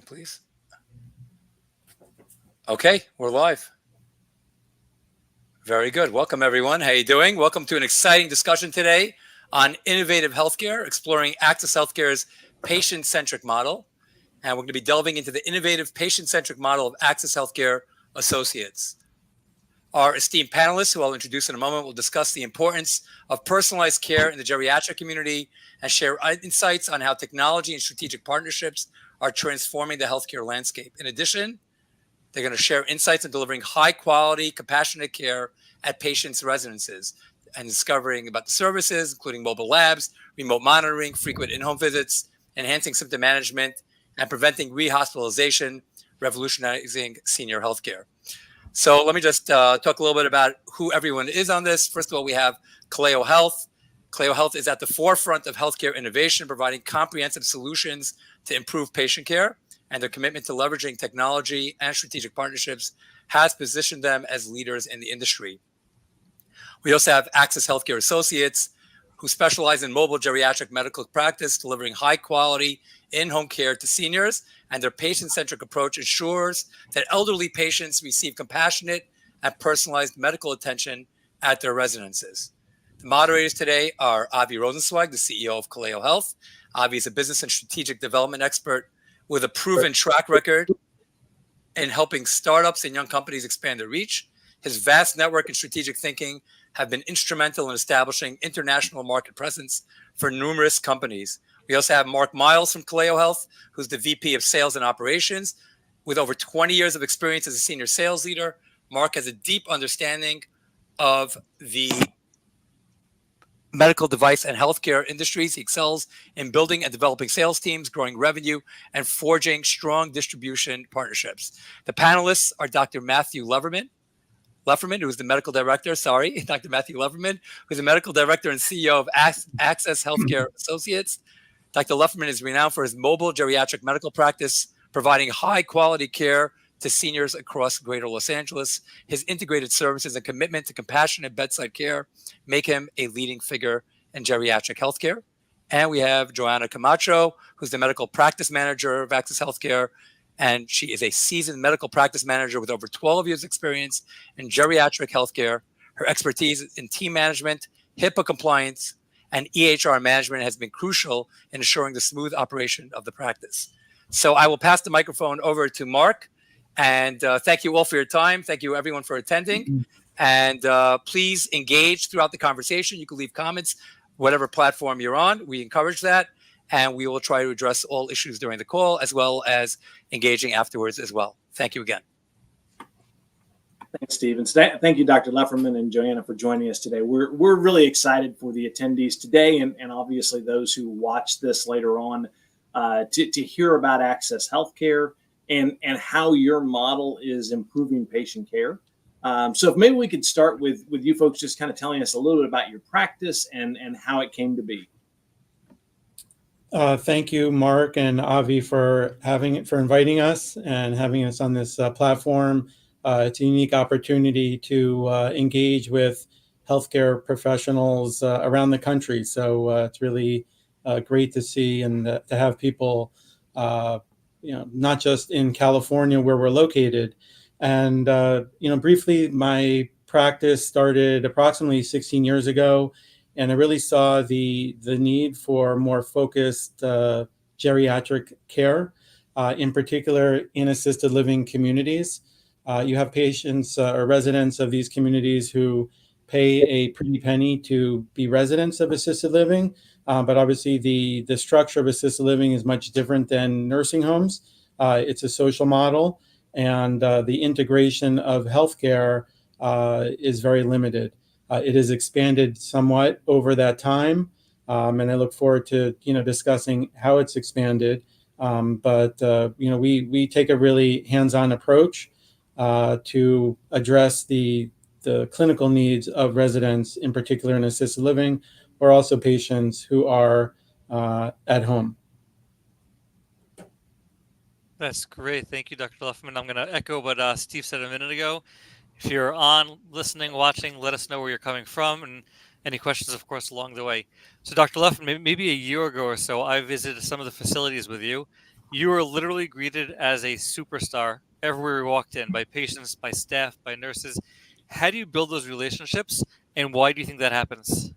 ahead, please. Okay, we're live. Very good. Welcome, everyone. How you doing? Welcome to an exciting discussion today on innovative healthcare, exploring Access Healthcare's patient-centric model. And we're going to be delving into the innovative patient-centric model of Access Healthcare Associates. Our esteemed panelists, who I'll introduce in a moment, will discuss the importance of personalized care in the geriatric community and share insights on how technology and strategic partnerships are transforming the healthcare landscape. In addition, they're going to share insights on delivering high-quality, compassionate care at patients' residences and discovering about the services, including mobile labs, remote monitoring, frequent in-home visits, enhancing symptom management, and preventing rehospitalization, revolutionizing senior healthcare. So let me just talk a little bit about who everyone is on this. First of all, we have CalleoHealth. CalleoHealth is at the forefront of healthcare innovation, providing comprehensive solutions to improve patient care, and their commitment to leveraging technology and strategic partnerships has positioned them as leaders in the industry. We also have Access Healthcare Associates, who specialize in mobile geriatric medical practice, delivering high-quality in-home care to seniors, and their patient-centric approach ensures that elderly patients receive compassionate and personalized medical attention at their residences. The moderators today are Avi Rosenzweig, the CEO of CalleoHealth. Avi is a business and strategic development expert with a proven track record in helping startups and young companies expand their reach. His vast network and strategic thinking have been instrumental in establishing international market presence for numerous companies. We also have Mark Miles from CalleoHealth, who's the VP of Sales and Operations. With over 20 years of experience as a senior sales leader, Mark has a deep understanding of the medical device and healthcare industries. He excels in building and developing sales teams, growing revenue, and forging strong distribution partnerships. The panelists are Dr. Matthew Leverman, who is the medical director, Dr. Matthew Leverman, who's the medical director and CEO of Access Healthcare Associates. Dr. Leverman is renowned for his mobile geriatric medical practice, providing high-quality care to seniors across greater Los Angeles. His integrated services and commitment to compassionate bedside care make him a leading figure in geriatric healthcare. And we have Joanna Camacho, who's the medical practice manager of Access Healthcare, and she is a seasoned medical practice manager with over 12 years experience in geriatric healthcare. Her expertise in team management, HIPAA compliance, and EHR management has been crucial in ensuring the smooth operation of the practice. So I will pass the microphone over to Mark. And thank you all for your time. Thank you, everyone, for attending. And please engage throughout the conversation. You can leave comments, whatever platform you're on. We encourage that. And we will try to address all issues during the call, as well as engaging afterwards as well. Thank you again. Thanks, Steve. And thank you, Dr. Lefferman and Joanna, for joining us today. We're really excited for the attendees today and obviously those who watch this later on to hear about Access Healthcare and how your model is improving patient care. So if maybe we could start with you folks just kind of telling us a little bit about your practice and how it came to be. Thank you, Mark and Avi, for inviting us and having us on this platform. It's a unique opportunity to engage with healthcare professionals around the country. So it's really great to see and to have people, not just in California where we're located. And briefly, my practice started approximately 16 years ago. And I really saw the need for more focused geriatric care, in particular in assisted living communities. You have patients or residents of these communities who pay a pretty penny to be residents of assisted living. But obviously the structure of assisted living is much different than nursing homes. It's a social model, and the integration of healthcare is very limited. It has expanded somewhat over that time, and I look forward to discussing how it's expanded. But we take a really hands-on approach to address the clinical needs of residents, in particular in assisted living, or also patients who are at home. That's great. Thank you, Dr. Lefferman. I'm going to echo what Steve said a minute ago. If you're on, listening, watching, let us know where you're coming from and any questions, of course, along the way. So, Dr. Lefferman, maybe a year ago or so, I visited some of the facilities with you, You were literally greeted as a superstar everywhere you walked in by patients, by staff, by nurses. How do you build those relationships, and why do you think that happens?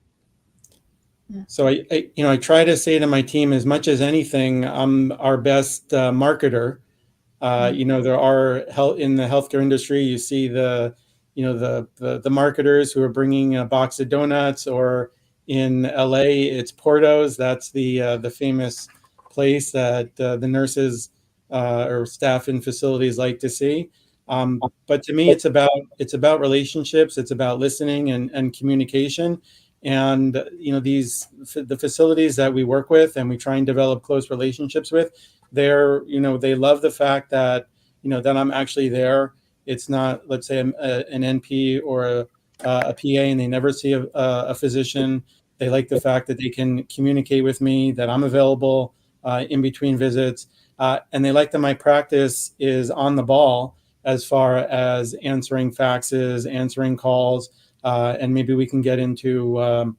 So I try to say to my team, as much as anything, I'm our best marketer. There are in the healthcare industry, you see the marketers who are bringing a box of donuts, or in LA, it's Portos. That's the famous place that the nurses or staff in facilities like to see. But to me, it's about relationships. It's about listening and communication. And the facilities that we work with and we try and develop close relationships with, they love the fact that I'm actually there. It's not, let's say, an NP or a PA, and they never see a physician. They like the fact that they can communicate with me, that I'm available in between visits, and they like that my practice is on the ball as far as answering faxes, answering calls, and maybe we can get into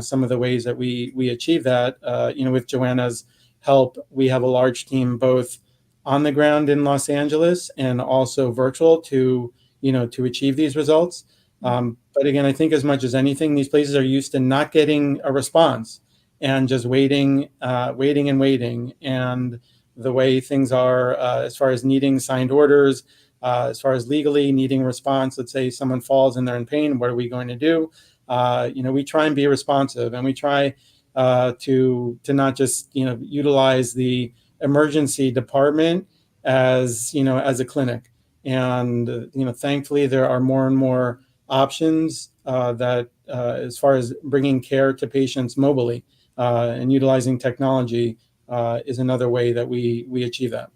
some of the ways that we achieve that. With Joanna's help, we have a large team both on the ground in Los Angeles and also virtual to achieve these results. But again, I think as much as anything, these places are used to not getting a response and just waiting. And the way things are, as far as needing signed orders, as far as legally needing a response, let's say someone falls and they're in pain, what are we going to do? We try and be responsive, and we try to not just utilize the emergency department as a clinic. And thankfully there are more and more options that as far as bringing care to patients mobily, and utilizing technology is another way that we achieve that.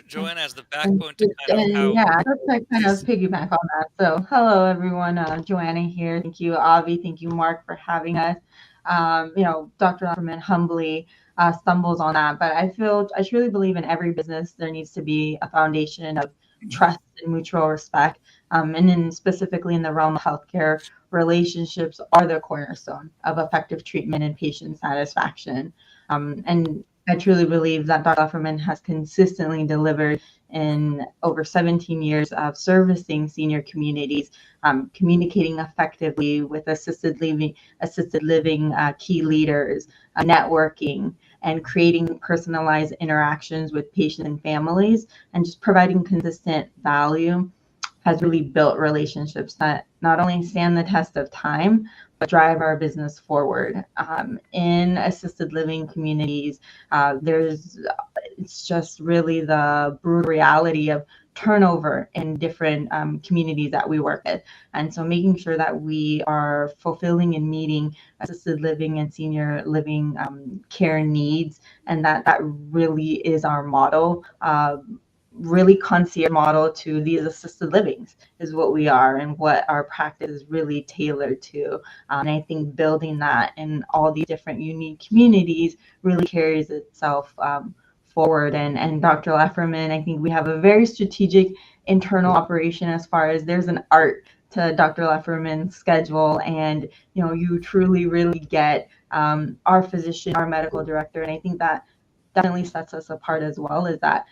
Joanna, as the And, backbone to kind of how yeah, let's kind of these piggyback on that. So, hello everyone, Joanna here. Thank you, Avi. Thank you, Mark, for having us. Dr. Lefferman humbly stumbles on that, but I truly believe in every business there needs to be a foundation of trust and mutual respect. And then specifically in the realm of healthcare, relationships are the cornerstone of effective treatment and patient satisfaction. And I truly believe that Dr. Lefferman has consistently delivered in over 17 years of servicing senior communities, communicating effectively with assisted living key leaders, networking, and creating personalized interactions with patients and families, and just providing consistent value has really built relationships that not only stand the test of time, but drive our business forward. In assisted living communities, it's just really the brutal reality of turnover in different communities that we work with. And so making sure that we are fulfilling and meeting assisted living and senior living care needs, and that really is our model. Really concierge model to these assisted livings is what we are, and what our practice is really tailored to. And I think building that in all these different unique communities really carries itself forward. And Dr. Lefferman, I think we have a very strategic internal operation as far as there's an art to Dr. Lefferman's schedule, and you truly really get our physician, our medical director, and I think that definitely sets us apart as well, is that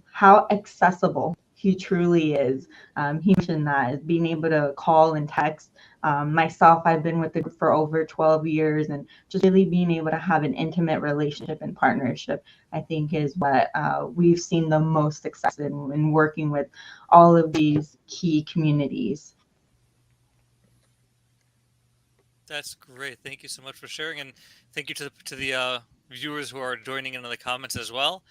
how accessible he truly is. He mentioned that, is being able to call and text. Myself, I've been with the group for over 12 years, and just really being able to have an intimate relationship and partnership, I think, is what we've seen the most success in working with all of these key communities. That's great. Thank you so much for sharing, and thank you to the viewers who are joining in the comments as well.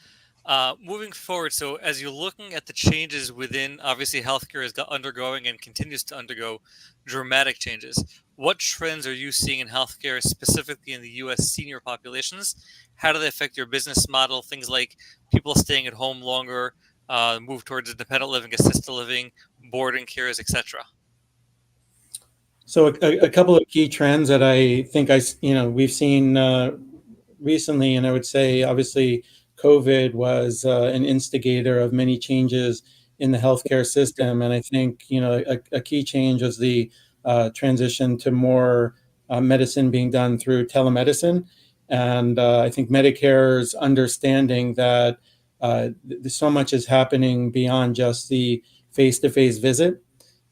Moving forward, so as you're looking at the changes within, obviously healthcare is undergoing and continues to undergo dramatic changes. What trends are you seeing in healthcare, specifically in the U.S. senior populations? How do they affect your business model? Things like people staying at home longer, move towards independent living, assisted living, boarding cares, etc. So a couple of key trends that I think we've seen recently, and I would say obviously COVID was an instigator of many changes in the healthcare system, and I think a key change was the transition to more medicine being done through telemedicine. And I think Medicare's understanding that so much is happening beyond just the face-to-face visit.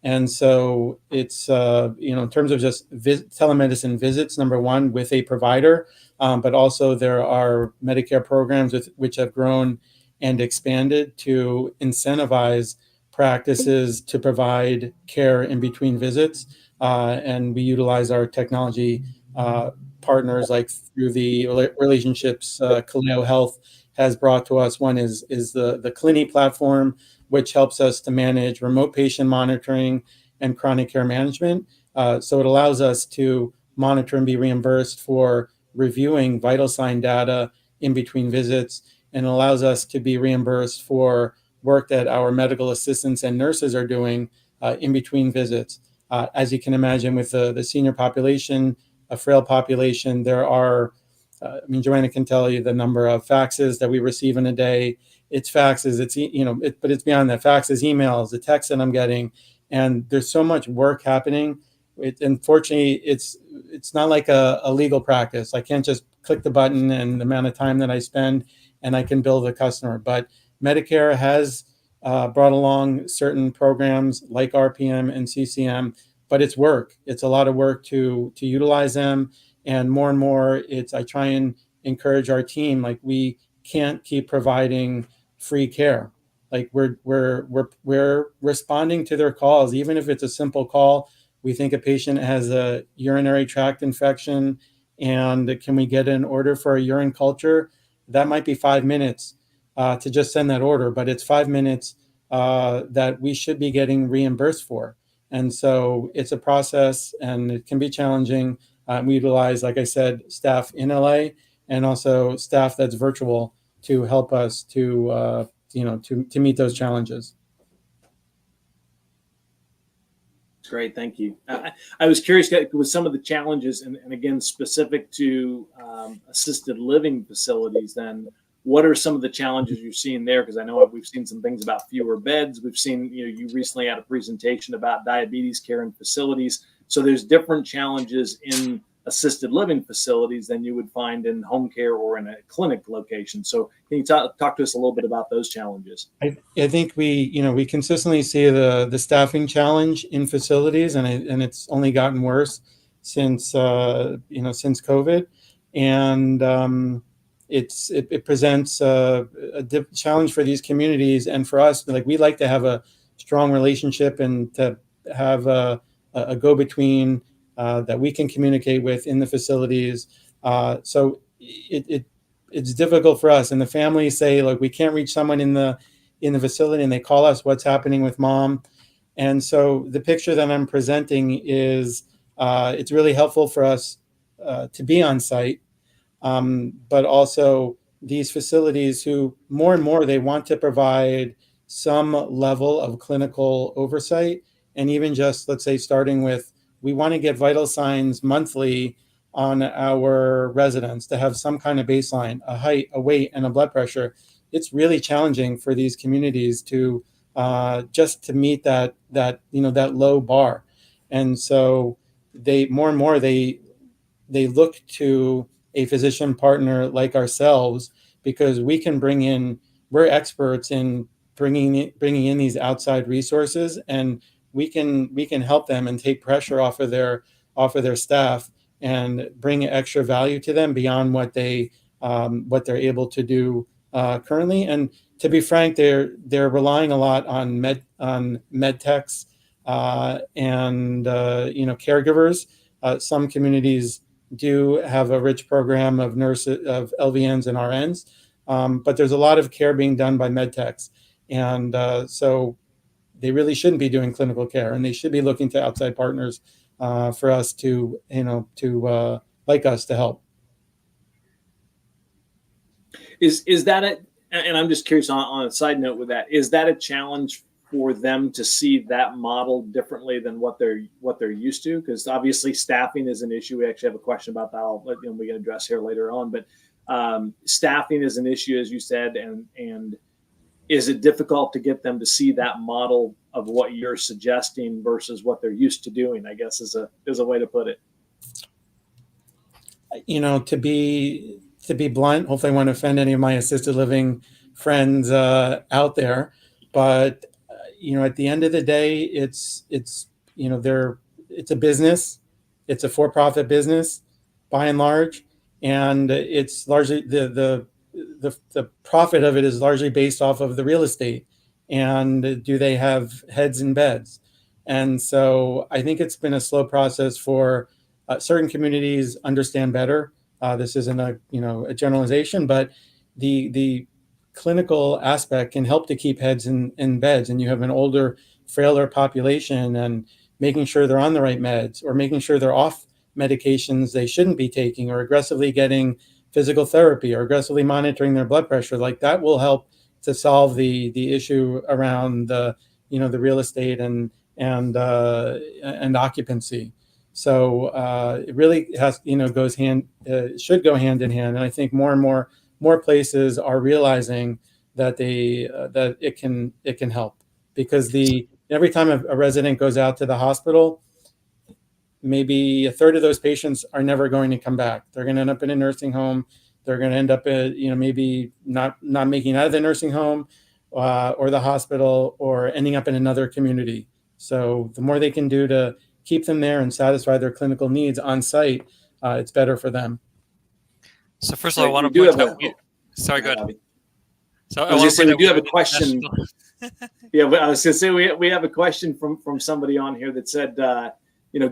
And so it's, in terms of just telemedicine visits, number one, with a provider, but also there are Medicare programs which have grown and expanded to incentivize practices to provide care in between visits. And we utilize our technology partners, like through the relationships CalleoHealth has brought to us. One is the Clini platform, which helps us to manage remote patient monitoring and chronic care management. So it allows us to monitor and be reimbursed for reviewing vital sign data in between visits, and allows us to be reimbursed for work that our medical assistants and nurses are doing in between visits. As you can imagine, with the senior population, a frail population, there are, Joanna can tell you the number of faxes that we receive in a day. It's faxes, but it's beyond that. Faxes, emails, the texts that I'm getting, and there's so much work happening. Unfortunately, it's not like a legal practice. I can't just click the button and the amount of time that I spend, and I can bill the customer. But Medicare has brought along certain programs like RPM and CCM, but it's work. It's a lot of work to utilize them, and more, I try and encourage our team, like, we can't keep providing free care. Like, we're responding to their calls, even if it's a simple call. We think a patient has a urinary tract infection, and can we get an order for a urine culture? That might be 5 minutes to just send that order, but it's 5 minutes that we should be getting reimbursed for. And so it's a process, and it can be challenging. We utilize, like I said, staff in LA and also staff that's virtual to help us to meet those challenges. Great, thank you. I was curious with some of the challenges, and again, specific to assisted living facilities, then what are some of the challenges you're seeing there? Because I know we've seen some things about fewer beds. We've seen, you recently had a presentation about diabetes care in facilities. So there's different challenges in assisted living facilities than you would find in home care or in a clinic location. So can you talk to us a little bit about those challenges? I think we consistently see the staffing challenge in facilities, and it's only gotten worse since since COVID, and it presents a challenge for these communities and for us. Like, we like to have a strong relationship and to have a go-between that we can communicate with in the facilities. So it's difficult for us, and the families say, look, we can't reach someone in the facility, and they call us, what's happening with mom? And so the picture that I'm presenting is it's really helpful for us to be on site, but also these facilities who more and more, they want to provide some level of clinical oversight. And even just, let's say, starting with, we want to get vital signs monthly on our residents to have some kind of baseline, a height, a weight, and a blood pressure. It's really challenging for these communities to just to meet that low bar. And so they more and more, they look to a physician partner like ourselves, because we're experts in bringing in these outside resources, and we can help them and take pressure off of their staff and bring extra value to them beyond what they're able to do currently. And to be frank, they're relying a lot on med techs and caregivers. Some communities do have a rich program of nurses, of LVNs and RNs, but there's a lot of care being done by med techs, and so they really shouldn't be doing clinical care, and they should be looking to outside partners for us to like us to help. Is that and I'm just curious on a side note with that, is that a challenge for them to see that model differently than what they're used to? Because obviously staffing is an issue. We actually have a question about that we can address here later on, but staffing is an issue, as you said, and is it difficult to get them to see that model of what you're suggesting versus what they're used to doing, I guess is a way to put it. To be blunt, hopefully I won't offend any of my assisted living friends out there, but at the end of the day, it's a business, it's a for-profit business, by and large, and it's largely the profit of it is largely based off of the real estate, and do they have heads in beds, and so I think it's been a slow process for certain communities understand better. This isn't a generalization, but the clinical aspect can help to keep heads in beds, and you have an older, frailer population, and making sure they're on the right meds, or making sure they're off medications they shouldn't be taking, or aggressively getting physical therapy, or aggressively monitoring their blood pressure. Like that will help to solve the issue around the real estate and occupancy. So it really should go hand in hand. And I think more and more places are realizing that that it can help, because every time a resident goes out to the hospital, maybe a third of those patients are never going to come back. They're going to end up in a nursing home. They're going to end up maybe not making it out of the nursing home or the hospital, or ending up in another community. So the more they can do to keep them there and satisfy their clinical needs on site, it's better for them. So first of all, I want to point out. Sorry, go ahead. So I was going to say we do have a question. Yeah, but I was going to say we have a question from somebody on here that said,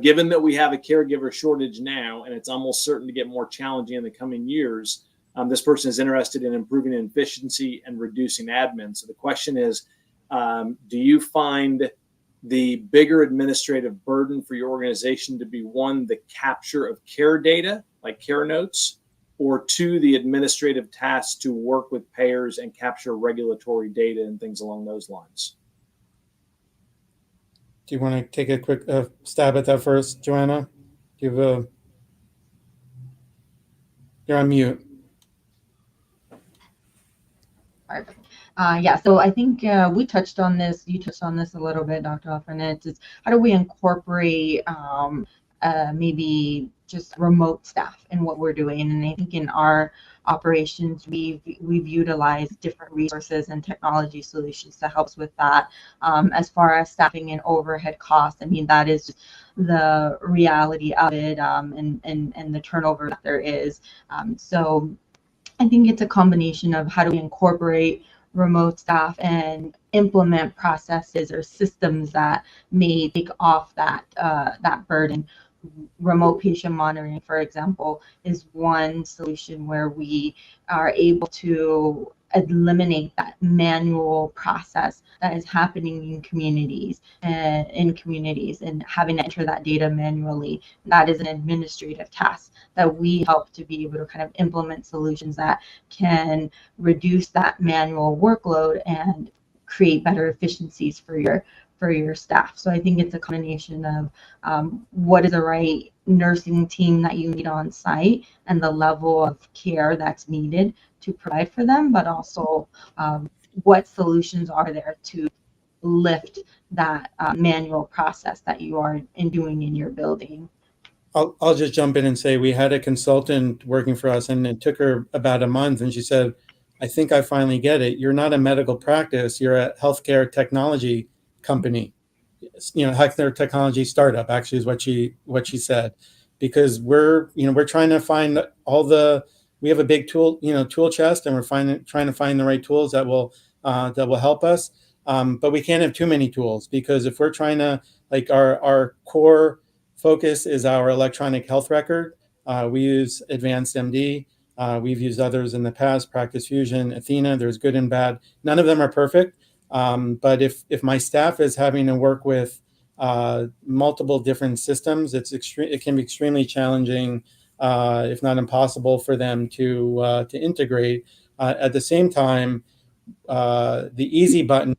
given that we have a caregiver shortage now, and it's almost certain to get more challenging in the coming years, this person is interested in improving efficiency and reducing admin. So the question is, do you find the bigger administrative burden for your organization to be, one, the capture of care data, like care notes, or two, the administrative tasks to work with payers and capture regulatory data and things along those lines? Do you want to take a quick stab at that first, Joanna? You're on mute. Yeah, so I think we touched on this. You touched on this a little bit, Dr. Alfred. It's how do we incorporate maybe just remote staff in what we're doing? And I think in our operations, we've utilized different resources and technology solutions to help us with that. As far as staffing and overhead costs, I mean, that is the reality of it, and the turnover that there is. So I think it's a combination of how do we incorporate remote staff and implement processes or systems that may take off that burden. Remote patient monitoring, for example, is one solution where we are able to eliminate that manual process that is happening in communities and having to enter that data manually. That is an administrative task that we help to be able to kind of implement solutions that can reduce that manual workload and create better efficiencies for your staff. So I think it's a combination of what is the right nursing team that you need on site and the level of care that's needed to provide for them, but also what solutions are there to lift that manual process that you are doing in your building. I'll just jump in and say we had a consultant working for us, and it took her about a month, and she said, I think I finally get it. You're not a medical practice. You're a healthcare technology company, healthcare technology startup, actually, is what she said, because we're trying to find we have a big tool chest, and we're trying to find the right tools that will help us. But we can't have too many tools, because if we're trying to, like, our core focus is our electronic health record. We use Advanced MD. We've used others in the past, Practice Fusion, Athena. There's good and bad. None of them are perfect. But if my staff is having to work with multiple different systems, it can be extremely challenging, if not impossible, for them to integrate. At the same time, the easy button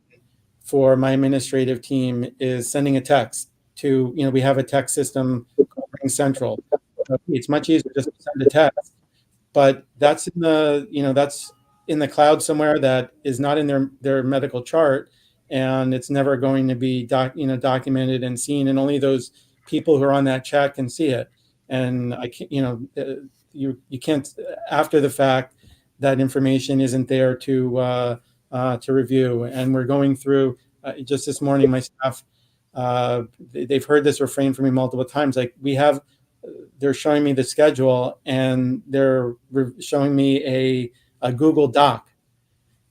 for my administrative team is sending a text to, we have a text system called Ring Central. It's much easier just to send a text, but that's in the cloud somewhere that is not in their medical chart, and it's never going to be documented and seen, and only those people who are on that chat can see it. and I can't, you can't after the fact that information isn't there to review. And we're going through just this morning. My staff, they've heard this refrain from me multiple times. Like they're showing me the schedule and they're showing me a Google Doc,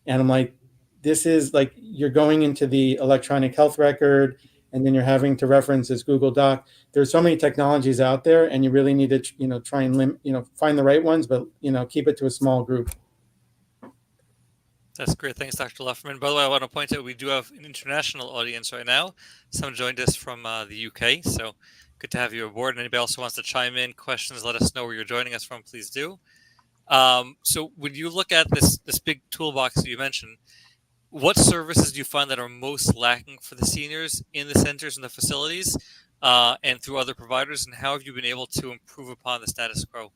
and I'm like, this is like you're going into the electronic health record and then you're having to reference this Google Doc. There's so many technologies out there, and you really need to, try and find the right ones, but keep it to a small group. That's great. Thanks, Dr. Lefferman. By the way, I want to point out we do have an international audience right now. Someone joined us from the UK, so good to have you aboard. And anybody else who wants to chime in, questions, let us know where you're joining us from, please do. So when you look at this big toolbox that you mentioned, what services do you find that are most lacking for the seniors in the centers and the facilities and through other providers, and how have you been able to improve upon the status quo?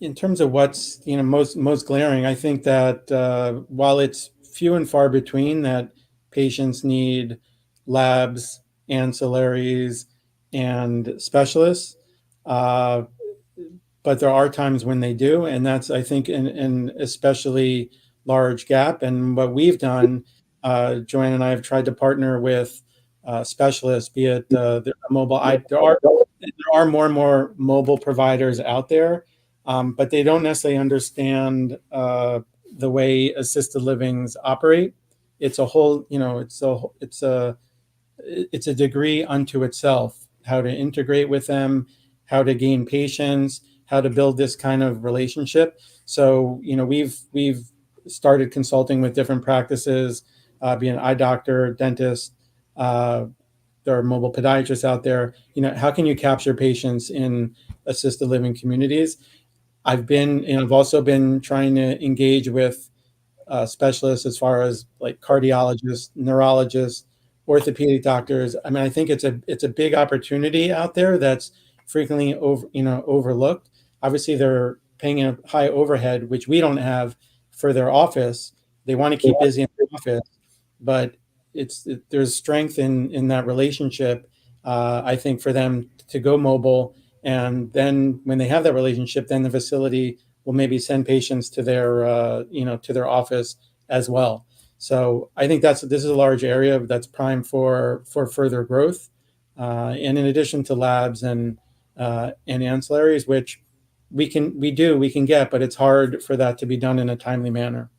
In terms of what's most glaring, I think that while it's few and far between that patients need labs, ancillaries, and specialists, but there are times when they do, and that's, I think, an especially large gap. And what we've done, Joanne and I have tried to partner with specialists, be it the mobile. There are more and more mobile providers out there, but they don't necessarily understand the way assisted livings operate. It's a whole, it's a degree unto itself, how to integrate with them, how to gain patients, how to build this kind of relationship. So, we've started consulting with different practices, being an eye doctor, dentist, there are mobile podiatrists out there. How can you capture patients in assisted living communities? I've also been trying to engage with specialists as far as like cardiologists, neurologists, orthopedic doctors. I mean, I think it's a big opportunity out there that's frequently overlooked. Obviously, they're paying a high overhead, which we don't have for their office. They want to keep busy in the office, but there's strength in that relationship. I think for them to go mobile, and then when they have that relationship, then the facility will maybe send patients to their office as well. So I think this is a large area that's prime for further growth. And in addition to labs and ancillaries, which we can get, but it's hard for that to be done in a timely manner.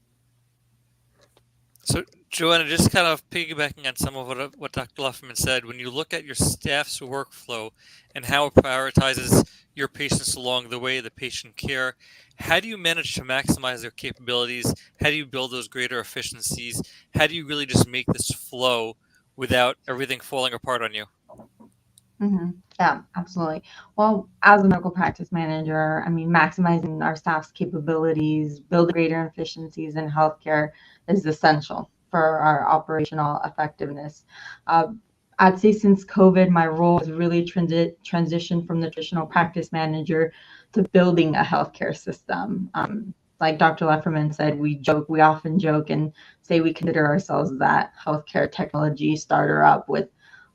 So, Joanna, just kind of piggybacking on some of what Dr. Lefferman said, when you look at your staff's workflow and how it prioritizes your patients along the way, the patient care, how do you manage to maximize their capabilities? How do you build those greater efficiencies? How do you really just make this flow without everything falling apart on you? Mm-hmm. Yeah, absolutely. Well, as a medical practice manager, I mean, maximizing our staff's capabilities, building greater efficiencies in healthcare is essential for our operational effectiveness. I'd say since COVID, my role has really transitioned from the traditional practice manager to building a healthcare system. Like Dr. Lefferman said, we often joke and say we consider ourselves that healthcare technology startup with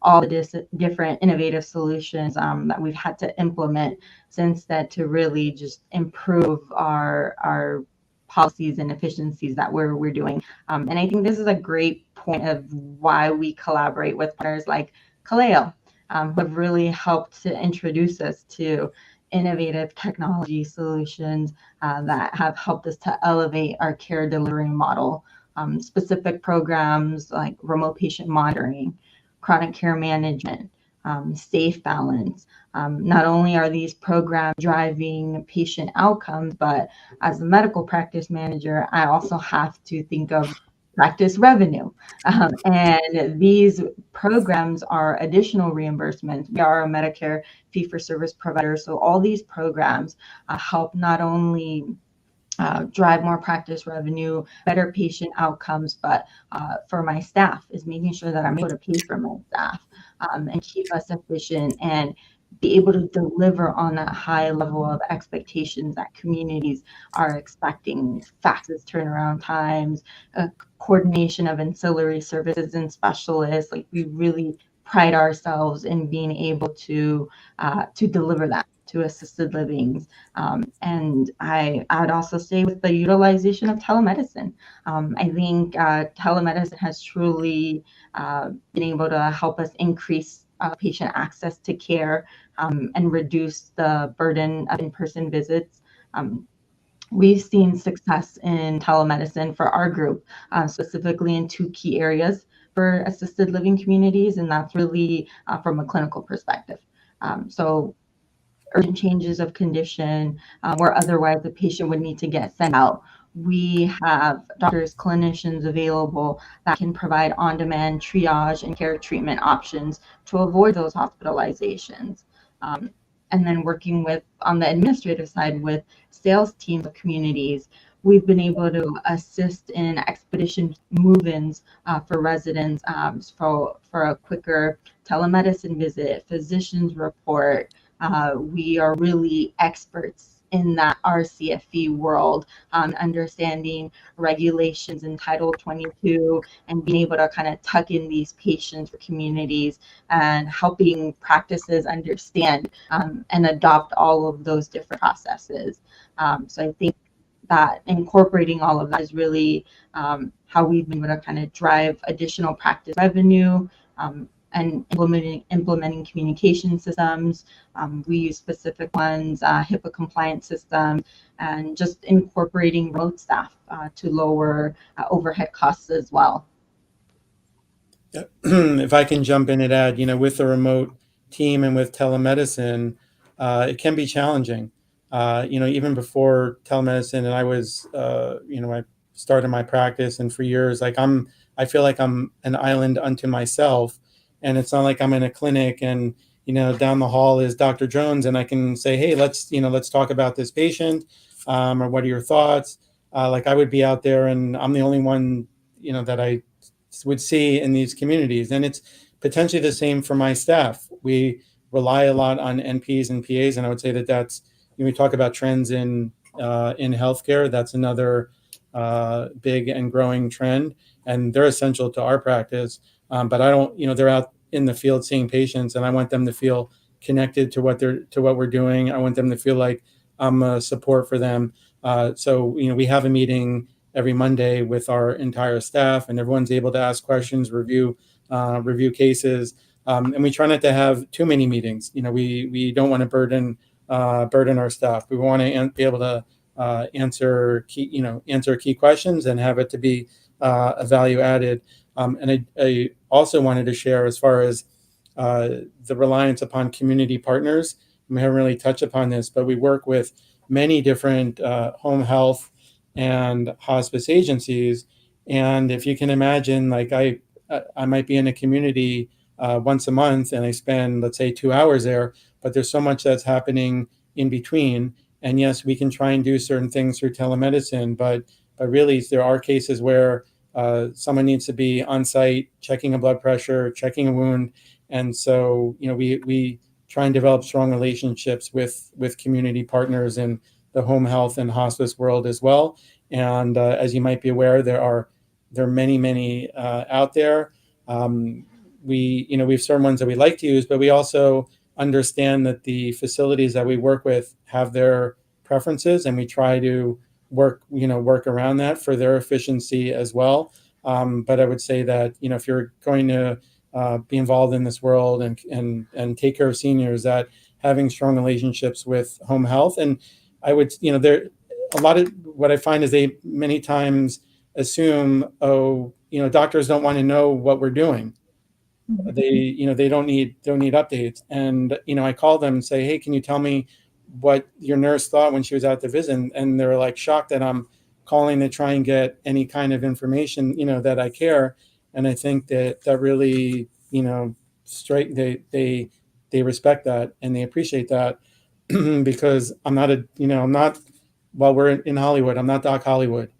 all the different innovative solutions that we've had to implement since then to really just improve our policies and efficiencies that we're doing. And I think this is a great point of why we collaborate with partners like CalleoHealth, who have really helped to introduce us to innovative technology solutions that have helped us to elevate our care delivery model. Specific programs like remote patient monitoring, chronic care management, safe balance. Not only are these programs driving patient outcomes, but as a medical practice manager, I also have to think of practice revenue. And these programs are additional reimbursements. We are a Medicare fee-for-service provider, so all these programs help not only drive more practice revenue, better patient outcomes, but for my staff is making sure that I'm able to pay for my staff and keep us efficient and be able to deliver on that high level of expectations that communities are expecting, fastest turnaround times, coordination of ancillary services and specialists. Like we really pride ourselves in being able to deliver that to assisted livings. And I would also say with the utilization of telemedicine, I think telemedicine has truly been able to help us increase patient access to care and reduce the burden of in-person visits. We've seen success in telemedicine for our group, specifically in two key areas for assisted living communities, and that's really from a clinical perspective. So urgent changes of condition where otherwise the patient would need to get sent out. We have doctors, clinicians available that can provide on-demand triage and care treatment options to avoid those hospitalizations. And then working with, on the administrative side, with sales teams of communities, we've been able to assist in expedition move-ins for residents for a quicker telemedicine visit, physician's report. We are really experts in that RCFE world, understanding regulations in Title 22 and being able to kind of tuck in these patients for communities and helping practices understand and adopt all of those different processes. So I think that incorporating all of that is really how we've been able to kind of drive additional practice revenue, and implementing communication systems. We use specific ones, HIPAA compliant systems, and just incorporating remote staff to lower overhead costs as well. If I can jump in and add, with the remote team and with telemedicine, it can be challenging. Even before telemedicine, and I was, I started my practice, and for years, I feel like I'm an island unto myself, and it's not like I'm in a clinic and down the hall is Dr. Jones, and I can say, hey, let's talk about this patient, or what are your thoughts? Like I would be out there, and I'm the only one, that I would see in these communities, and it's potentially the same for my staff. We rely a lot on NPs and PAs, and I would say that that's, when we talk about trends in healthcare, that's another big and growing trend, and they're essential to our practice. But I don't, they're out in the field seeing patients, and I want them to feel connected to what we're doing. I want them to feel like I'm a support for them. So we have a meeting every Monday with our entire staff, and everyone's able to ask questions, review cases, and we try not to have too many meetings. We don't want to burden our staff. We want to be able to answer key questions and have it to be a value added. And I also wanted to share, as far as the reliance upon community partners. We haven't really touched upon this, but we work with many different home health and hospice agencies. And if you can imagine, like I might be in a community once a month, and I spend, let's say, 2 hours there, but there's so much that's happening in between. And yes, we can try and do certain things through telemedicine, but really there are cases where someone needs to be on site, checking a blood pressure, checking a wound. And so, we try and develop strong relationships with community partners in the home health and hospice world as well. And as you might be aware, there are many out there. We have certain ones that we like to use, but we also understand that the facilities that we work with have their preferences, and we try to work around that for their efficiency as well. But I would say that, if you're going to be involved in this world and take care of seniors, that having strong relationships with home health, and I would, there a lot of what I find is they many times assume, doctors don't want to know what we're doing. They don't need updates. And, I call them and say, hey, can you tell me what your nurse thought when she was out to visit? And they're like shocked that I'm calling to try and get any kind of information, that I care. And I think that really, straight, they respect that and they appreciate that, because I'm not, while we're in Hollywood, I'm not Doc Hollywood.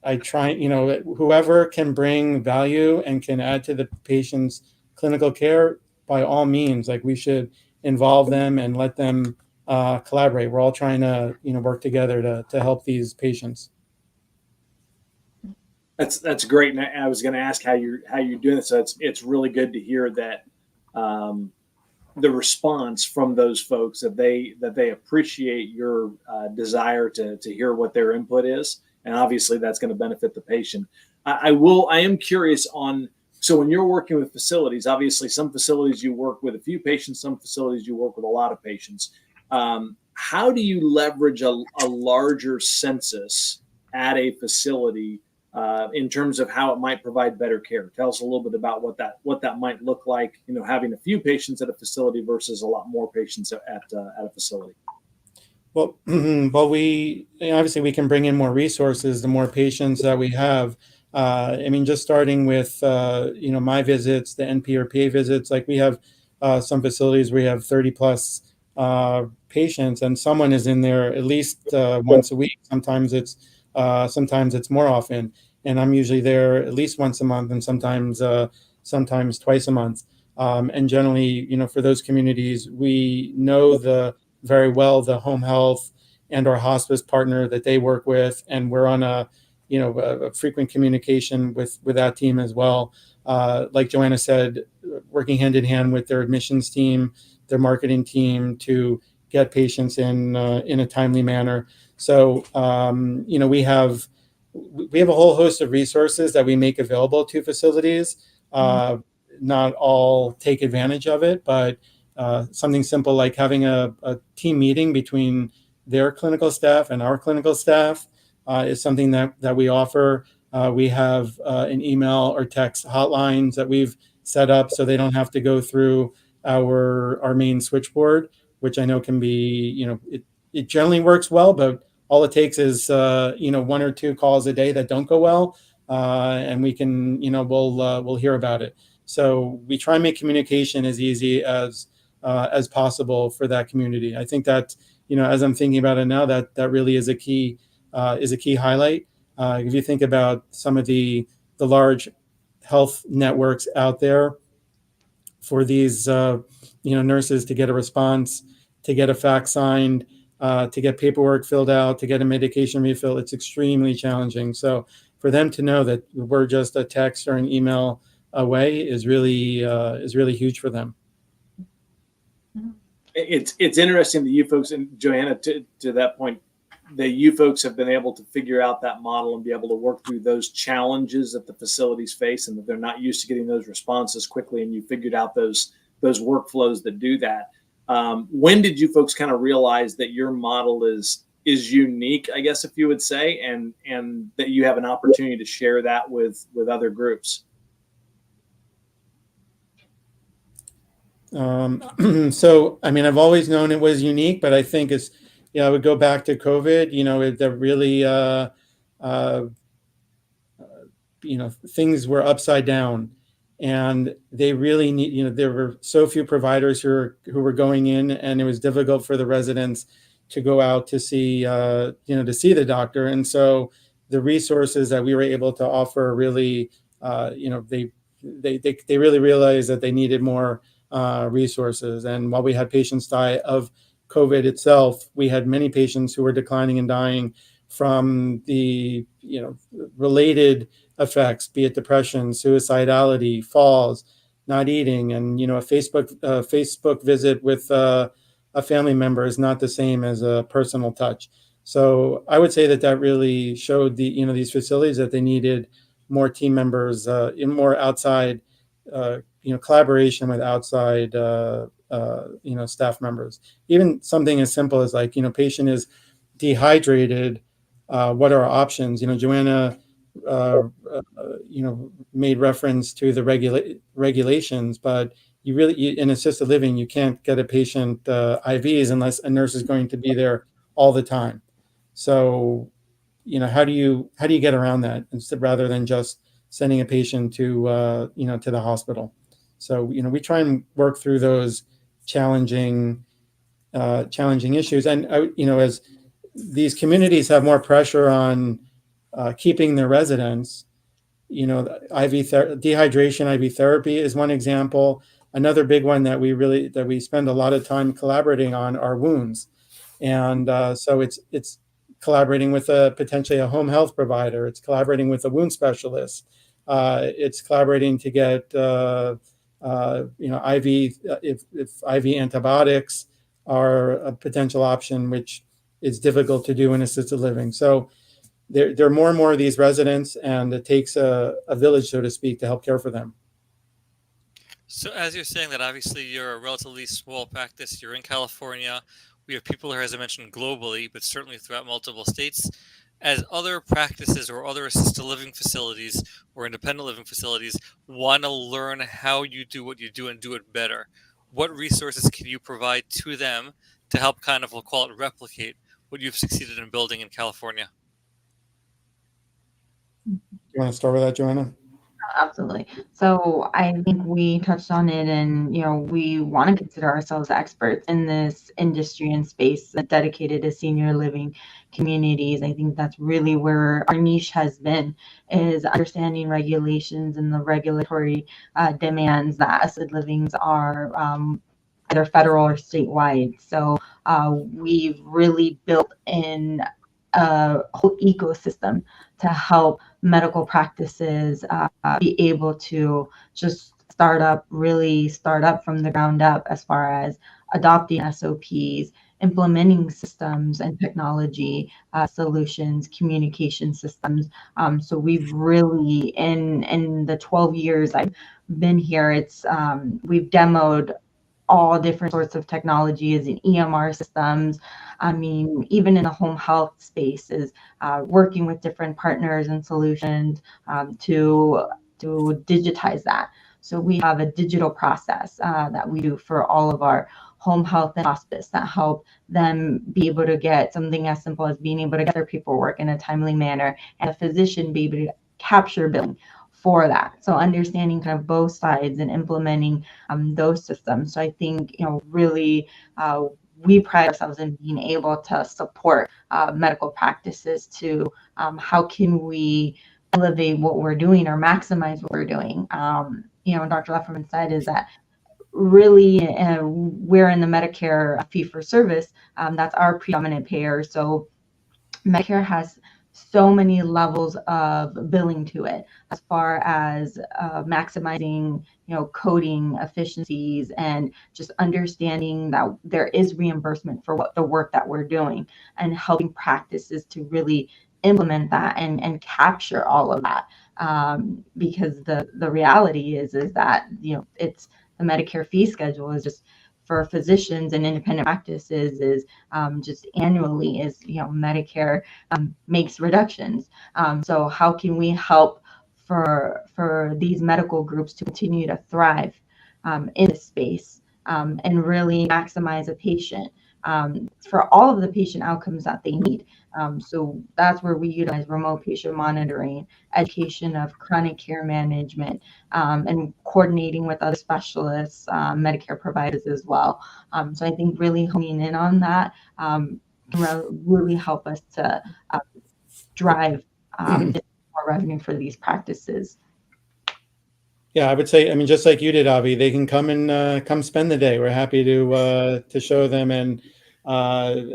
I try, whoever can bring value and can add to the patient's clinical care, by all means, like, we should involve them and let them collaborate. We're all trying to, work together to help these patients. That's great. And I was going to ask how you're doing this. So it's really good to hear that um, the response from those folks that they appreciate your desire to hear what their input is, and obviously that's going to benefit the patient. I am curious on, so when you're working with facilities, obviously some facilities you work with a few patients, some facilities you work with a lot of patients. How do you leverage a larger census at a facility in terms of how it might provide better care? Tell us a little bit about what that might look like. Having a few patients at a facility versus a lot more patients at a facility. Well, well, obviously we can bring in more resources the more patients that we have. I mean, just starting with my visits, the NP or PA visits, like we have some facilities where we have 30 plus patients, and someone is in there at least once a week. Sometimes it's more often, and I'm usually there at least once a month, and sometimes twice a month. And generally, for those communities, we know very well the home health and our hospice partner that they work with, and we're on a frequent communication with that team as well. Like Joanna said, working hand in hand with their admissions team, their marketing team to get patients in a timely manner. So we have a whole host of resources that we make available to facilities. Not all take advantage of it, but something simple like having a team meeting between their clinical staff and our clinical staff is something that we offer. We have an email or text hotlines that we've set up so they don't have to go through our main switchboard, which I know can be, it generally works well, but all it takes is, one or two calls a day that don't go well. And we can, we'll hear about it. So we try and make communication as easy as possible for that community. I think that, as I'm thinking about it now, that really is a key highlight. If you think about some of the large health networks out there, for these nurses to get a response, to get a fax signed, to get paperwork filled out, to get a medication refill, it's extremely challenging. So for them to know that we're just a text or an email away is really huge for them. It's interesting that you folks, and Joanna, to that point, that you folks have been able to figure out that model and be able to work through those challenges that the facilities face, and that they're not used to getting those responses quickly, and you figured out those workflows that do that. When did you folks kind of realize that your model is unique, I guess, if you would say, and that you have an opportunity to share that with other groups? So, I mean, I've always known it was unique, but I think I would go back to COVID, that really, things were upside down, and they really need, there were so few providers who were going in, and it was difficult for the residents to go out to see, to see the doctor. And so the resources that we were able to offer really, they really realized that they needed more resources. And while we had patients die of COVID itself, we had many patients who were declining and dying from the related effects, be it depression, suicidality, falls, not eating, and a Facebook visit with a family member is not the same as a personal touch. So I would say that really showed these facilities that they needed more team members, in more outside collaboration with outside staff members. Even something as simple as like patient is dehydrated, what are our options? Joanna made reference to the regulations, but you really, in assisted living, you can't get a patient IVs unless a nurse is going to be there all the time. So how do you get around that rather than just sending a patient to to the hospital? So we try and work through those challenging issues, and as these communities have more pressure on keeping their residents, dehydration, IV therapy is one example. Another big one that we spend a lot of time collaborating on are wounds, and so it's collaborating with potentially a home health provider. It's collaborating with a wound specialist. It's collaborating to get IV if IV antibiotics are a potential option, which is difficult to do in assisted living. So there are more and more of these residents, and it takes a village, so to speak, to help care for them. So as you're saying that, obviously you're a relatively small practice. You're in California. We have people here, as I mentioned, globally, but certainly throughout multiple states. As other practices or other assisted living facilities or independent living facilities want to learn how you do what you do and do it better, what resources can you provide to them to help kind of, we'll call it, replicate what you've succeeded in building in California? You want to start with that, Joanna? Absolutely. So I think we touched on it, and we want to consider ourselves experts in this industry and space dedicated to senior living communities. I think that's really where our niche has been, is understanding regulations and the regulatory demands that assisted livings are, either federal or statewide. So we've really built in a whole ecosystem to help medical practices be able to just really start up from the ground up, as far as adopting SOPs, implementing systems and technology solutions, communication systems. So we've really, in the 12 years I've been here, we've demoed all different sorts of technologies and EMR systems. I mean, even in the home health space, is working with different partners and solutions to digitize that. So we have a digital process that we do for all of our home health and hospice that help them be able to get something as simple as being able to get their paperwork in a timely manner, and a physician be able to capture billing for that. So understanding kind of both sides and implementing those systems. So I think, really, we pride ourselves in being able to support medical practices to how can we elevate what we're doing or maximize what we're doing. Dr. Lefferman said is that really we're in the Medicare fee for service. That's our predominant payer. So Medicare has so many levels of billing to it, as far as maximizing, coding efficiencies, and just understanding that there is reimbursement for the work that we're doing, and helping practices to really implement that and capture all of that. Because the reality is that, it's the Medicare fee schedule is just, for physicians and independent practices, is just annually, is Medicare makes reductions. So how can we help for these medical groups to continue to thrive in this space, and really maximize a patient for all of the patient outcomes that they need. So that's where we utilize remote patient monitoring, education of chronic care management, and coordinating with other specialists, Medicare providers as well. So I think really honing in on that really help us to drive more revenue for these practices. Yeah, I would say, I mean, just like you did, Avi, they can come and come spend the day. We're happy to show them. And I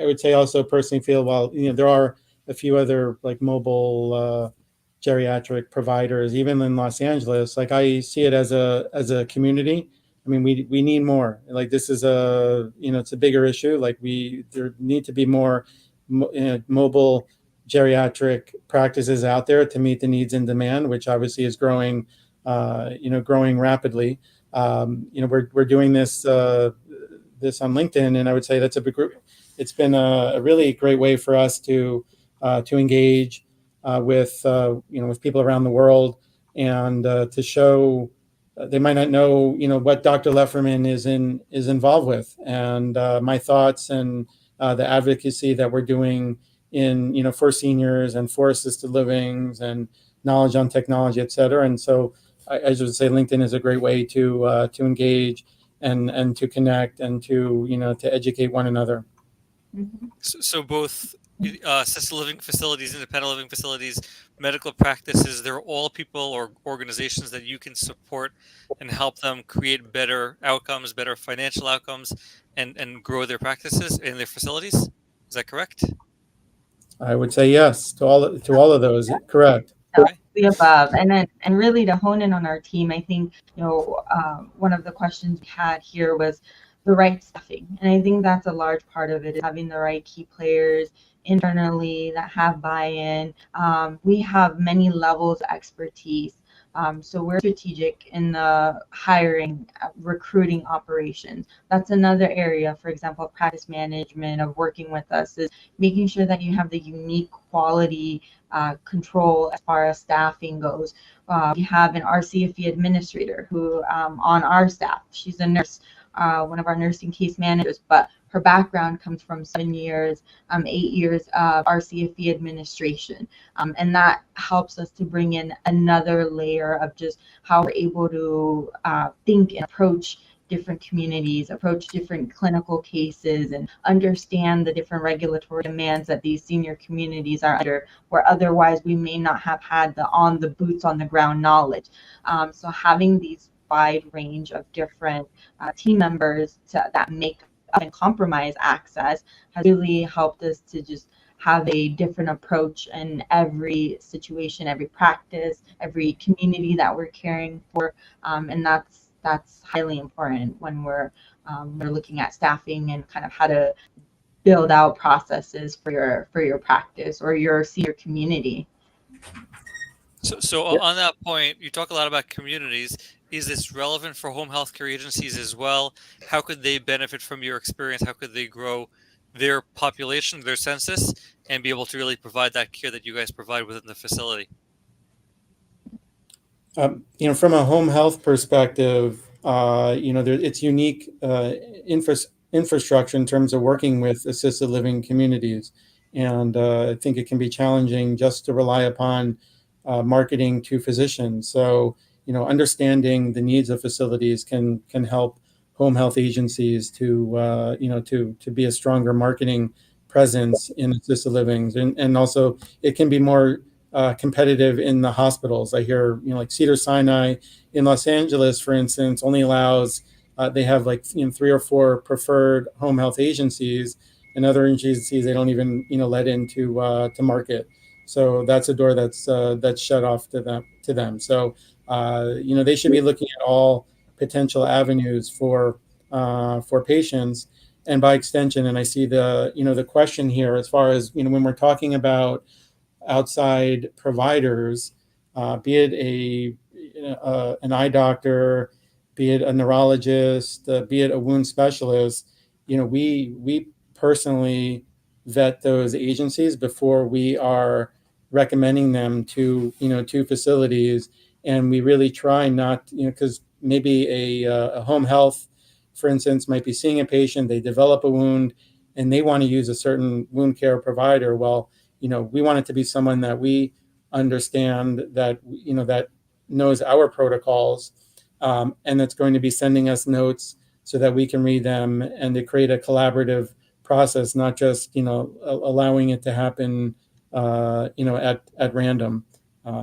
would say also personally feel, while there are a few other like mobile geriatric providers, even in Los Angeles, like I see it as a community. I mean, we need more. Like this is it's a bigger issue. Like there need to be more mobile geriatric practices out there to meet the needs and demand, which obviously is growing rapidly. We're doing this on LinkedIn, and I would say that's a big group. It's been a really great way for us to engage with people around the world, and to show they might not know what Dr. Lefferman is involved with, and my thoughts and the advocacy that we're doing in for seniors and for assisted livings and knowledge on technology, et cetera. And so I would say LinkedIn is a great way to engage and to connect and to educate one another. So both assisted living facilities, independent living facilities, medical practices, they're all people or organizations that you can support and help them create better outcomes, better financial outcomes, and grow their practices in their facilities. Is that correct? I would say yes to all of those. Correct. The above, and really to hone in on our team, I think one of the questions we had here was the right staffing, and I think that's a large part of it, is having the right key players internally that have buy-in. We have many levels of expertise. So we're strategic in the hiring, recruiting operations. That's another area, for example, practice management of working with us is making sure that you have the unique quality control as far as staffing goes. We have an RCFE administrator who on our staff, she's a nurse, one of our nursing case managers, but her background comes from 7 years, 8 years of RCFE administration. And that helps us to bring in another layer of just how we're able to think and approach different communities, approach different clinical cases, and understand the different regulatory demands that these senior communities are under, where otherwise we may not have had the boots on the ground knowledge. So having these wide range of different team members that make up and compromise access has really helped us to just have a different approach in every situation, every practice, every community that we're caring for, and that's highly important when we're looking at staffing and kind of how to build out processes for your practice or your senior community. So on that point, you talk a lot about communities. Is this relevant for home healthcare agencies as well? How could they benefit from your experience? How could they grow their population, their census, and be able to really provide that care that you guys provide within the facility? From a home health perspective, it's unique infrastructure in terms of working with assisted living communities. And I think it can be challenging just to rely upon marketing to physicians. So, understanding the needs of facilities can help home health agencies to be a stronger marketing presence in assisted livings. And also it can be more competitive in the hospitals. I hear, like Cedars-Sinai in Los Angeles, for instance, only allows, they have 3 or 4 preferred home health agencies, and other agencies they don't even, let into to market. So that's a door that's shut off to them. So, they should be looking at all potential avenues for patients, and by extension. And I see the question here as far as, when we're talking about outside providers, be it an eye doctor, be it a neurologist, be it a wound specialist, we personally vet those agencies before we are recommending them to facilities. And we really try not, because maybe a home health, for instance, might be seeing a patient, they develop a wound, and they want to use a certain wound care provider. Well, we want it to be someone that we understand, that that knows our protocols, and that's going to be sending us notes so that we can read them, and to create a collaborative process, not just allowing it to happen at random.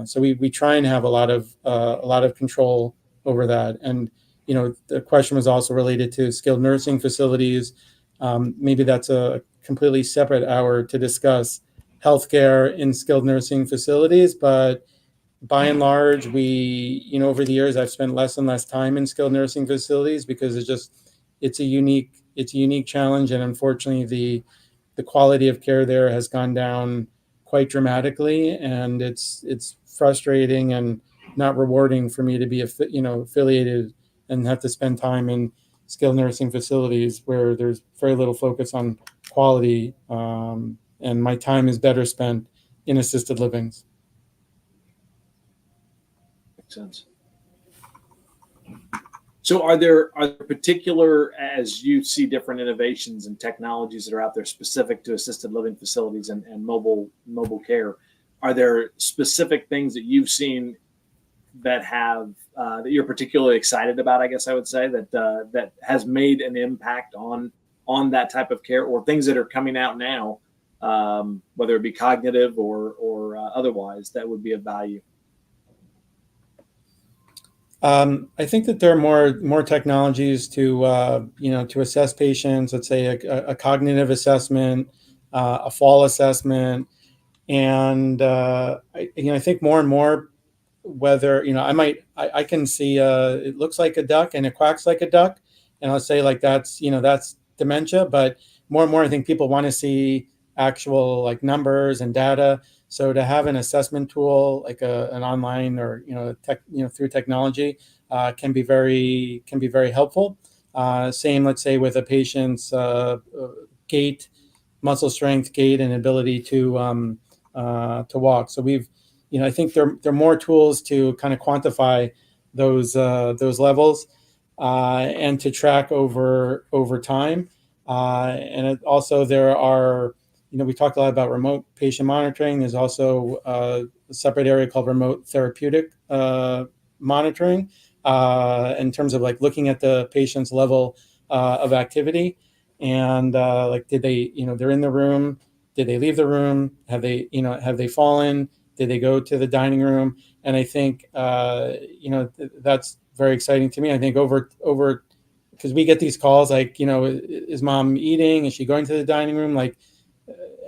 So we try and have a lot of control over that. And the question was also related to skilled nursing facilities. Maybe that's a completely separate hour to discuss healthcare in skilled nursing facilities, but by and large, we, over the years, I've spent less and less time in skilled nursing facilities because it's a unique challenge, and unfortunately, the quality of care there has gone down quite dramatically, and it's frustrating and not rewarding for me to be affiliated and have to spend time in skilled nursing facilities where there's very little focus on quality, and my time is better spent in assisted livings. Makes sense. So are there particular, as you see different innovations and technologies that are out there specific to assisted living facilities and mobile care, are there specific things that you've seen that have that you're particularly excited about, I guess I would say, that has made an impact on that type of care, or things that are coming out now, whether it be cognitive or otherwise, that would be of value? I think that there are more technologies to to assess patients. Let's say a cognitive assessment, a fall assessment. And I think more and more, whether I can see it looks like a duck and it quacks like a duck, and I'll say like that's dementia. But more and more, I think people want to see actual like numbers and data. So to have an assessment tool like an online or through technology can be very helpful. Same, let's say, with a patient's gait, muscle strength, gait, and ability to walk. So I think there are more tools to kind of quantify those levels and to track over time. Also there are, we talked a lot about remote patient monitoring. There's also a separate area called remote therapeutic monitoring in terms of like looking at the patient's level of activity and like did they, they're in the room. Did they leave the room? Have they fallen? Did they go to the dining room? And I think that's very exciting to me. I think over because we get these calls like, is mom eating? Is she going to the dining room? Like,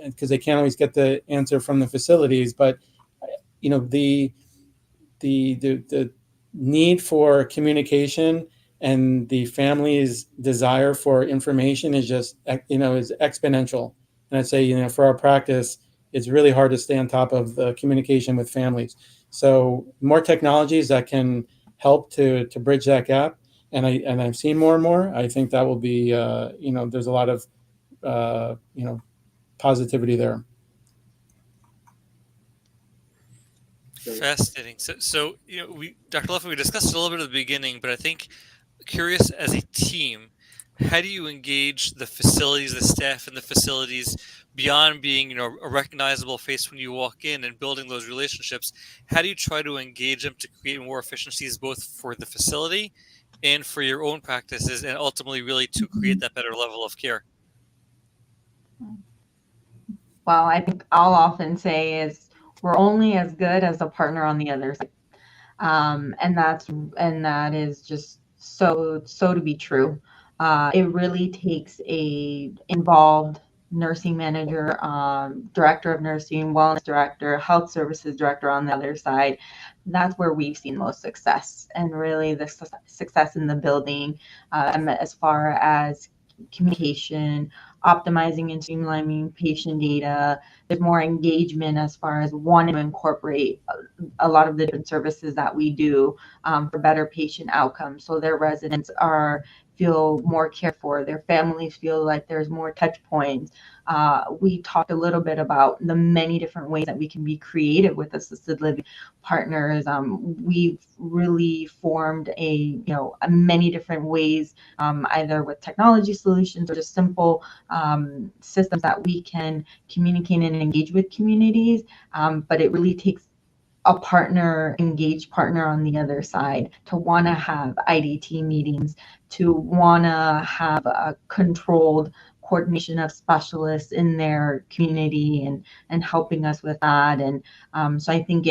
because they can't always get the answer from the facilities. But the need for communication and the family's desire for information is just is exponential. And I'd say for our practice, it's really hard to stay on top of the communication with families. So more technologies that can help to bridge that gap, and I've seen more and more. I think that will be there's a lot of positivity there. Fascinating. So Dr. Leffler, we discussed it a little bit at the beginning, but I think curious as a team, how do you engage the facilities, the staff in the facilities beyond being, a recognizable face when you walk in and building those relationships? How do you try to engage them to create more efficiencies, both for the facility and for your own practices, and ultimately really to create that better level of care? Well, I think I'll often say is we're only as good as the partner on the other side. And that is just so to be true. It really takes a involved nursing manager, director of nursing, wellness director, health services director on the other side. That's where we've seen most success, and really the success in the building, as far as communication, optimizing and streamlining patient data. There's more engagement as far as wanting to incorporate a lot of the different services that we do for better patient outcomes. So their residents feel more cared for. Their families feel like there's more touch points. We talked a little bit about the many different ways that we can be creative with assisted living partners. We've really formed many different ways, either with technology solutions or just simple systems that we can communicate and engage with communities. But it really takes a engaged partner on the other side to want to have IDT meetings, to want to have a controlled coordination of specialists in their community and helping us with that. And so I think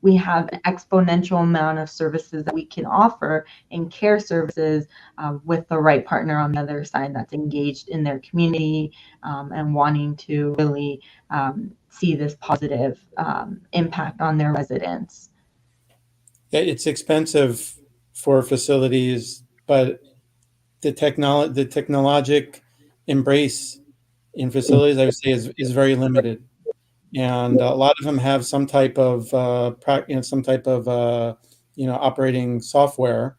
we have an exponential amount of services that we can offer in care services with the right partner on the other side that's engaged in their community and wanting to really see this positive impact on their residents. It's expensive for facilities, but the technologic embrace in facilities, I would say, is very limited. And a lot of them have some type of operating software.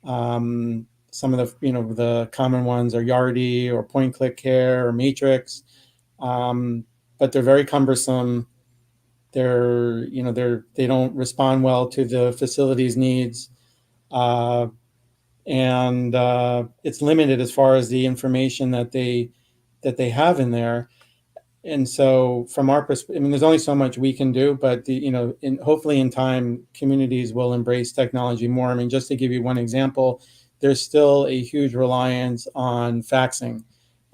Some of the common ones are Yardi or Point Click Care or Matrix, but they're very cumbersome. They don't respond well to the facility's needs, and it's limited as far as the information that they have in there. And so from our perspective, there's only so much we can do, but hopefully in time, communities will embrace technology more. Just to give you one example, there's still a huge reliance on faxing.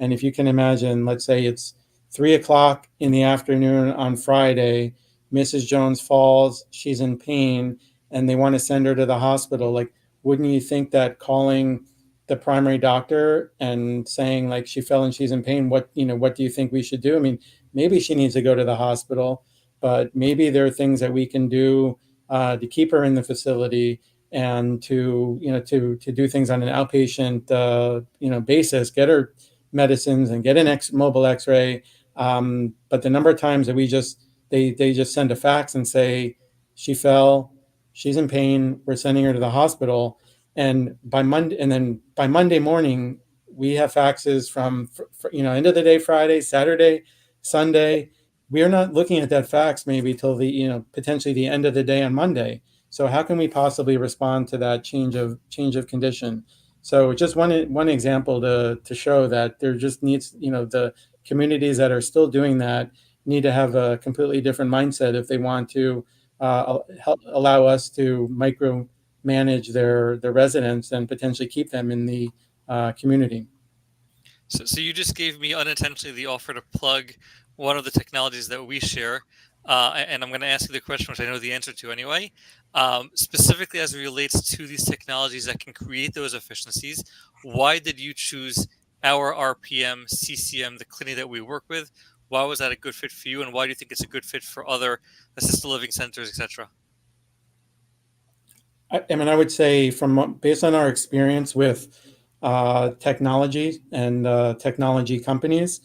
And if you can imagine, let's say it's 3:00 in the afternoon on Friday, Mrs. Jones falls, she's in pain, and they want to send her to the hospital. Like, wouldn't you think that calling the primary doctor and saying like she fell and she's in pain, what do you think we should do? I mean, maybe she needs to go to the hospital, but maybe there are things that we can do to keep her in the facility and to to do things on an outpatient basis, get her medicines and get an mobile X-ray. But the number of times that they just send a fax and say she fell, she's in pain, we're sending her to the hospital, and then by Monday morning we have faxes from end of the day Friday, Saturday, Sunday. We're not looking at that fax maybe till the potentially the end of the day on Monday. So how can we possibly respond to that change of condition? So just one example to show that there just needs, the communities that are still doing that need to have a completely different mindset if they want to help allow us to micromanage their residents and potentially keep them in the community. So you just gave me unintentionally the offer to plug one of the technologies that we share. And I'm going to ask you the question, which I know the answer to anyway. Specifically as it relates to these technologies that can create those efficiencies, why did you choose our RPM, CCM, the clinic that we work with? Why was that a good fit for you? And why do you think it's a good fit for other assisted living centers, etc.? I mean, I would say based on our experience with technology and technology companies,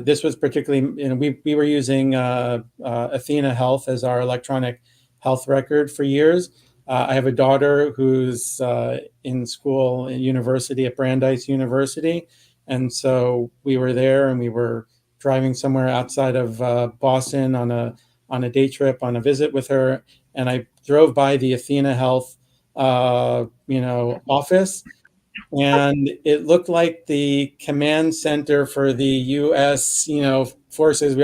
this was particularly, we were using Athena Health as our electronic health record for years. I have a daughter who's in school at university at Brandeis University. And so we were there and we were driving somewhere outside of Boston on a day trip, on a visit with her. And I drove by the Athena Health, office, and it looked like the command center for the U.S. Forces.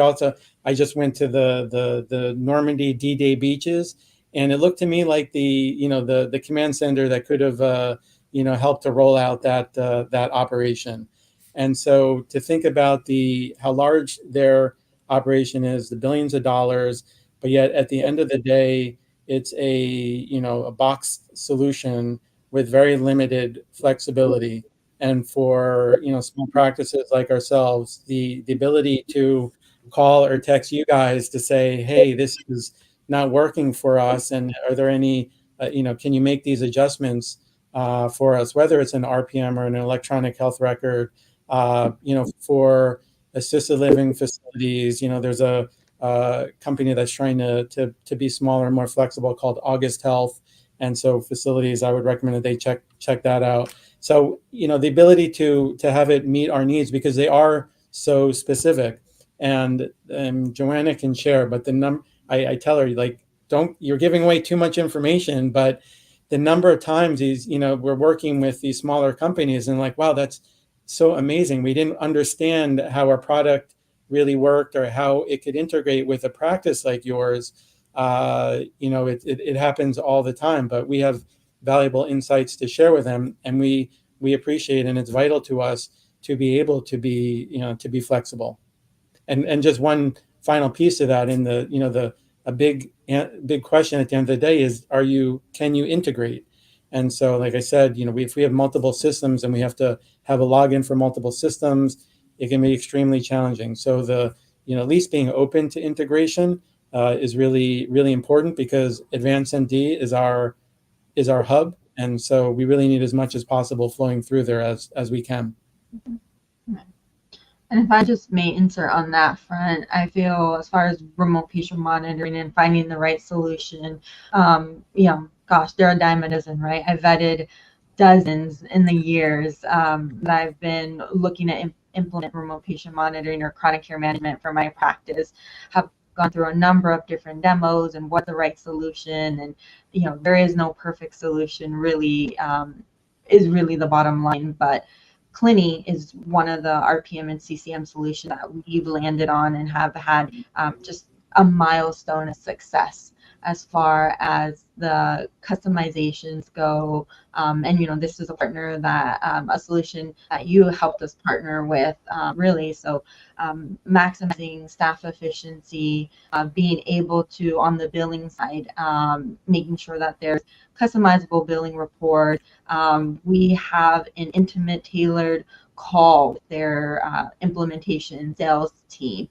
I just went to the Normandy D-Day beaches, and it looked to me like the command center that could have helped to roll out that operation. And so to think about how large their operation is, the billions of dollars, but yet at the end of the day, it's a box solution with very limited flexibility. And for small practices like ourselves, the ability to call or text you guys to say, hey, this is not working for us, and are there any can you make these adjustments for us, whether it's an RPM or an electronic health record, for assisted living facilities. There's a company that's trying to be smaller and more flexible called August Health. And so facilities, I would recommend that they check that out. So, the ability to have it meet our needs, because they are so specific. And Joanna can share, but I tell her, like, you're giving away too much information, but the number of times we're working with these smaller companies and like, wow, that's so amazing. We didn't understand how our product really worked or how it could integrate with a practice like yours. It happens all the time, but we have valuable insights to share with them, and we appreciate, and it's vital to us to be able to be flexible. And just one final piece of that, a big question at the end of the day is, can you integrate? And so, like I said, if we have multiple systems and we have to have a login for multiple systems, it can be extremely challenging. So at least being open to integration is really, really important, because AdvancedMD is our hub. And so we really need as much as possible flowing through there as we can. And if I just may insert on that front, I feel as far as remote patient monitoring and finding the right solution, gosh, they're a dime a dozen, right? I vetted dozens in the years that I've been looking at implement remote patient monitoring or chronic care management for my practice. Have gone through a number of different demos and what the right solution, and there is no perfect solution really, is really the bottom line. But Clini is one of the RPM and CCM solutions that we've landed on and have had just a milestone of success as far as the customizations go. And this is a partner that a solution that you helped us partner with, really. So maximizing staff efficiency, being able to, on the billing side, making sure that there's customizable billing report. We have an intimate, tailored call with their implementation sales team.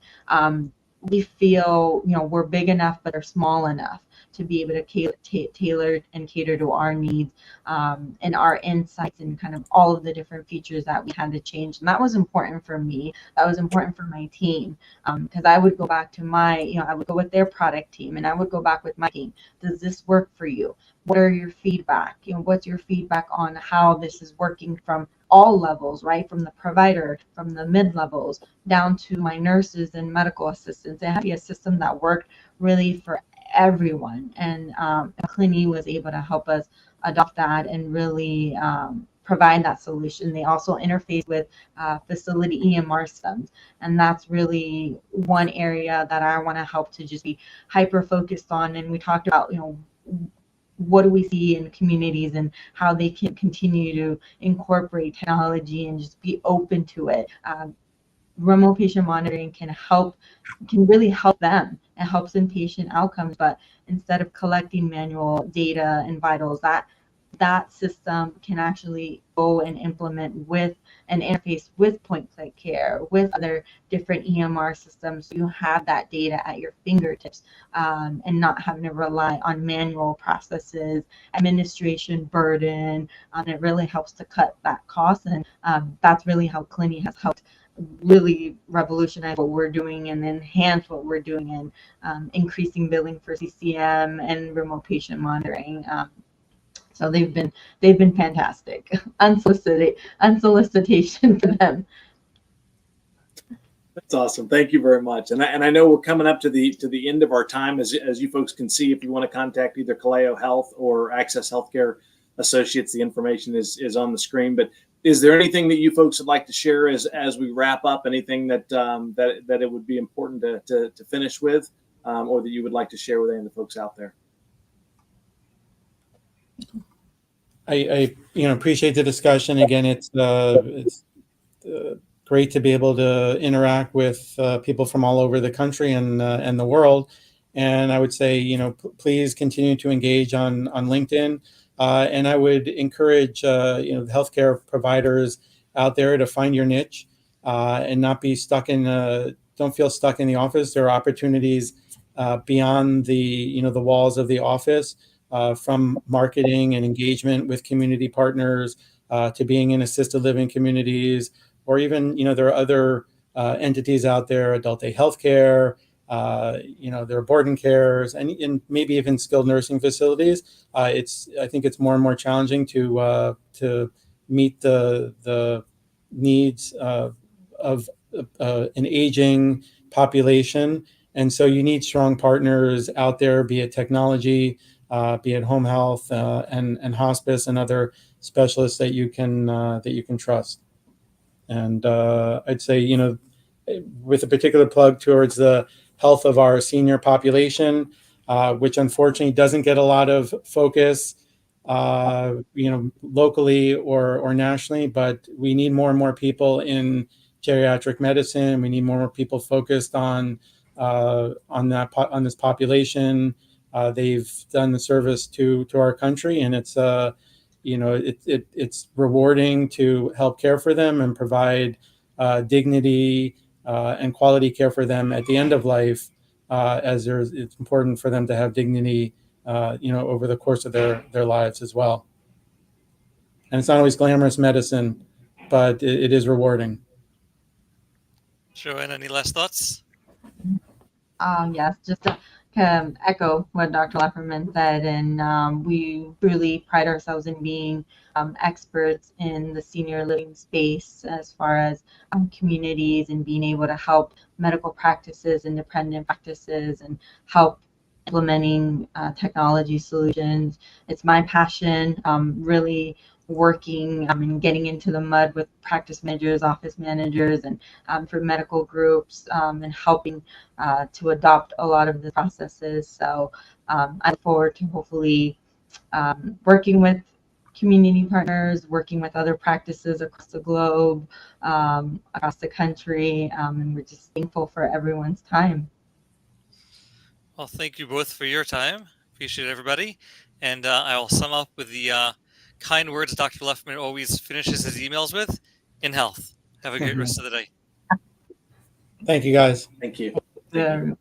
We feel we're big enough but are small enough to be able to tailor and cater to our needs, and our insights, and kind of all of the different features that we had to change. And that was important for me. That was important for my team, because I would go back to I would go with their product team, and I would go back with my team. Does this work for you? What are your feedback? What's your feedback on how this is working from all levels, right? From the provider, from the mid levels, down to my nurses and medical assistants. It had to be a system that worked really for everyone. And Clini was able to help us adopt that and really provide that solution. They also interface with facility EMR systems. And that's really one area that I want to help to just be hyper focused on. And we talked about, what do we see in communities and how they can continue to incorporate technology and just be open to it. Remote patient monitoring can really help them. It helps in patient outcomes, but instead of collecting manual data and vitals, that system can actually go and implement with an interface with point-click care, with other different EMR systems. So you have that data at your fingertips, and not having to rely on manual processes, administration burden. It really helps to cut that cost, and that's really how Clini has helped really revolutionize what we're doing and enhance what we're doing in increasing billing for CCM and remote patient monitoring. So they've been fantastic. Unsolicitation for them. That's awesome. Thank you very much. And I know we're coming up to the end of our time. As you folks can see, if you want to contact either CalleoHealth or Access Healthcare Associates, the information is on the screen. But is there anything that you folks would like to share as we wrap up? Anything that it would be important to finish with, or that you would like to share with any of the folks out there? I appreciate the discussion. Again, it's great to be able to interact with people from all over the country and the world. And I would say, please continue to engage on LinkedIn. And I would encourage, the healthcare providers out there to find your niche and not be stuck don't feel stuck in the office. There are opportunities beyond the walls of the office, from marketing and engagement with community partners to being in assisted living communities, or even, there are other entities out there, adult day healthcare, there are board and cares, and maybe even skilled nursing facilities. I think it's more and more challenging to meet the needs of an aging population. And so you need strong partners out there, be it technology, be it home health, and hospice, and other specialists that you can trust. And I'd say, with a particular plug towards the health of our senior population, which unfortunately doesn't get a lot of focus, locally or nationally, but we need more and more people in geriatric medicine. We need more people focused on this population. They've done the service to our country, and it's it's rewarding to help care for them and provide dignity and quality care for them at the end of life, it's important for them to have dignity over the course of their lives as well. And it's not always glamorous medicine, but it is rewarding. Joanne, any last thoughts? Yes, just to echo what Dr. Lefferman said, and we really pride ourselves in being experts in the senior living space as far as communities, and being able to help medical practices, independent practices, and help implementing technology solutions. It's my passion. Really working and getting into the mud with practice managers, office managers, and for medical groups, and helping to adopt a lot of the processes. So I look forward to hopefully working with community partners, working with other practices across the globe, across the country, and we're just thankful for everyone's time. Well, thank you both for your time. Appreciate everybody. And I will sum up with the kind words Dr. Lefferman always finishes his emails with: in health. Have a great rest of the day. Thank you, guys. Thank you. Thank you.